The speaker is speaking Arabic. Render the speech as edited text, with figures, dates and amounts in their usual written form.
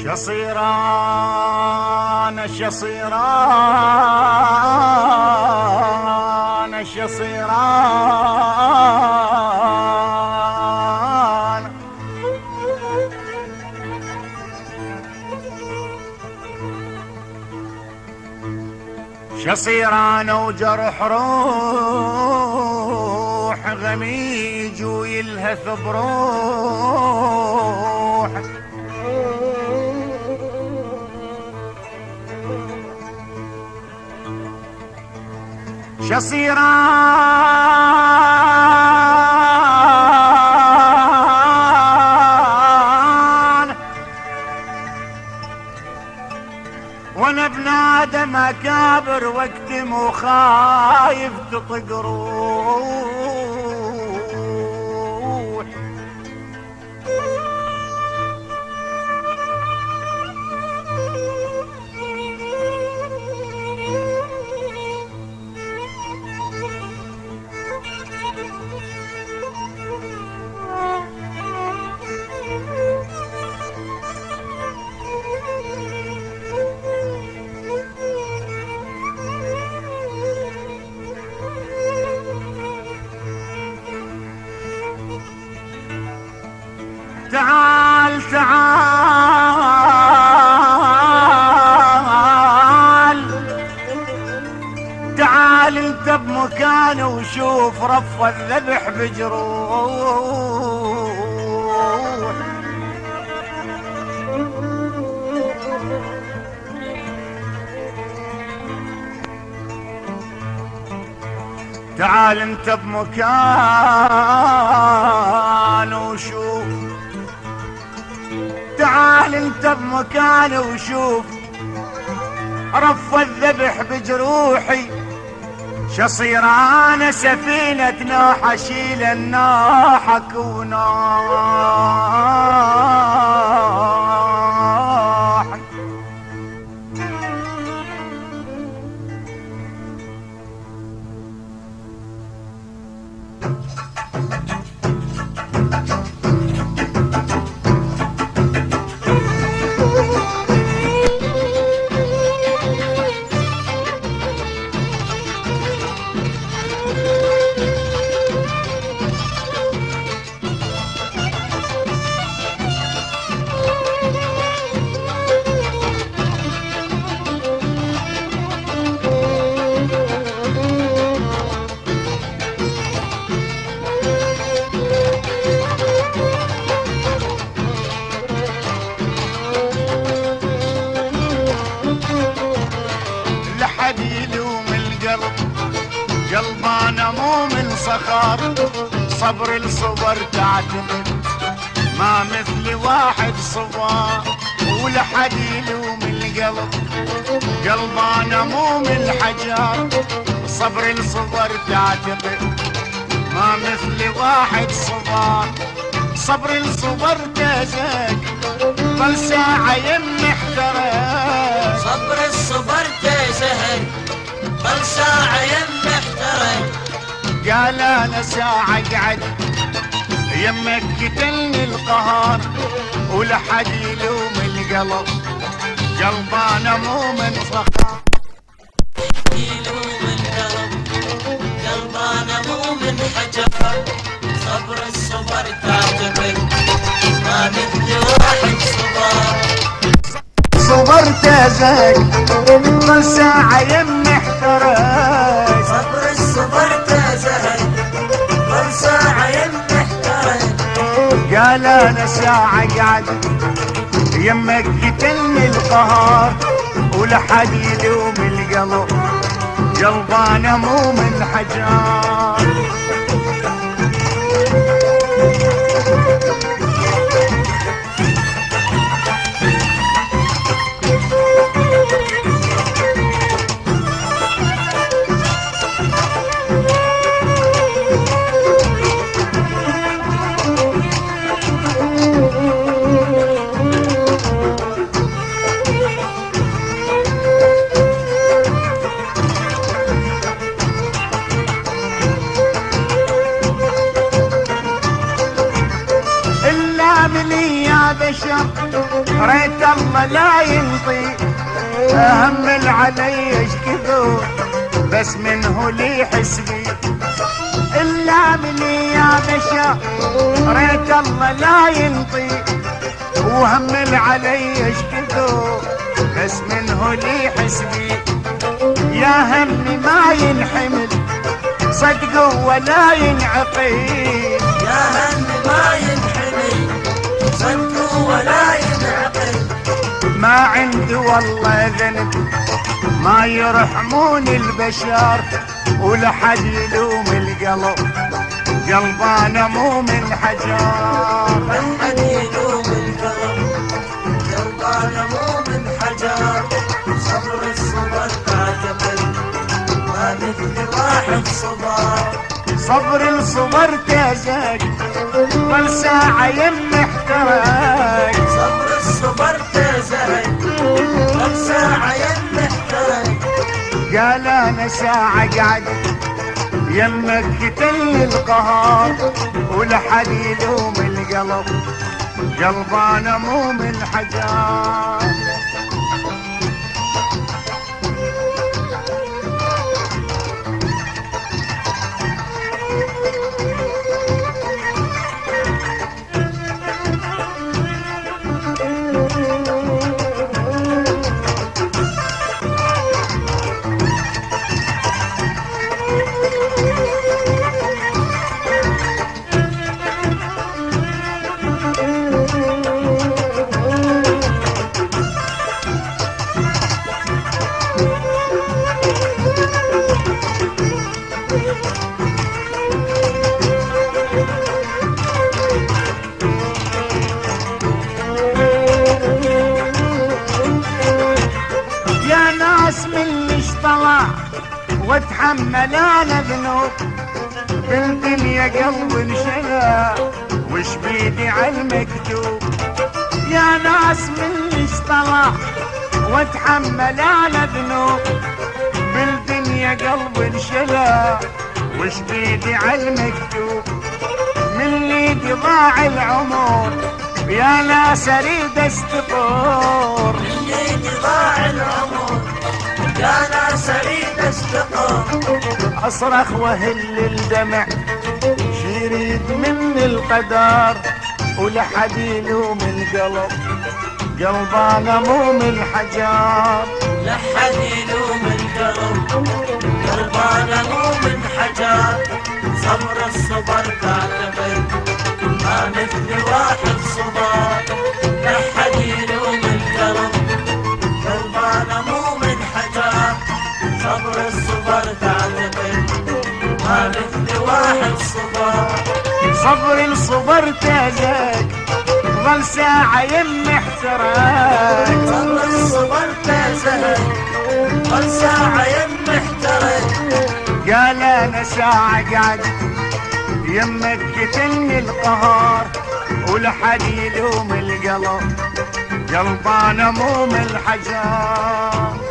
شصيران شصيران شصيران شصيران وجرح روح غميج ويلهث بروح شصيران وانا ابن ادم اكابر واكتم وخايف تطق روح تعال تعال تعال انت بمكانه وشوف رف الذبح بجروح تعال انت بمكانه وشوف تعال انت بمكانه وشوف رف الذبح بجروحي شصيران سفينة نوح اشيل النوحك ونوح قلبانا مو من صخر صبر الصبر تعتمد ما مثل واحد صبار ولحد يلوم القلب قلبانا مو من حجار صبر الصبر تعتمد ما مثل واحد صبار صبر الصبر تزك بل ساعة يم احترق صبر الصبر تزهق بل ساعة يم احترق قال انا ساعة قعد يمك قتلني القهر ولحد يلوم القلب قلبانا مو من صخر يلوم القلب قلبانا مو من حجر صبر الصبر تعتبر ما مثل واحد صبر صبر تزك بل ساعة يم احترق صبر الصبر تزهق بل ساعة يم احترق قال انا ساعة قعد يمك قتلني القهر ولحد يلوم القلب قلبانا مو من حجار بشر ريت الله لا ينطي أهمل علي ايش كثر بس منه لي حسبي إلا مني يا بشر ريت الله لا ينطي وهمل علي ايش كثر بس منه لي حسبي يا همي ما ينحمل صدقوا ولا ينعقل يا هم ما ينحمل صدقوا ولا ينعقل ما عندي والله ذنب ما يرحمون البشر ولحد يلوم القلب قلب انا مو من حجر من يلوم القلب قلب انا مو من حجر صبر الصبر تعجبل ما مثل واحد صبر صبر صبرت يا زاك ظل ساعة يم احترق صبر الصبر تزهق كم ساعة ينحترق قال انا ساعة قعد يمك قتل القهر ولحد يلوم القلب قلب انا مو من حجر طلع واتحمل انا ذنوب بالدنيا قلب انشلى وش بيدي عالمكتوب يا ناس من ليش طلع واتحمل انا ذنوب بالدنيا قلب انشلى وش بيدي عالمكتوب من ايدي ضاع العمر يا ناس اريد استطور من ايدي ضاع العمر يا ناس اريد استقر اصرخ وهل الدمع شيريد من القدر ولحد يلوم القلب قلب انا مو من حجر لحد يلوم القلب قلب انا مو من حجر صبر الصبر تعتبر ما مثل واحد صبر لحد يلوم القلب قلب انا مو من حجر صبر الصبر تعتبر ما مثل واحد صبر صبر الصبر تاجك ظل ساعة يم احترق صبر الصبر تزهق ظل ساعة يم احترق قال انا ساعة قعد يمك قتلني القهر ولحد يلوم القلب قلب انا مو من الحجر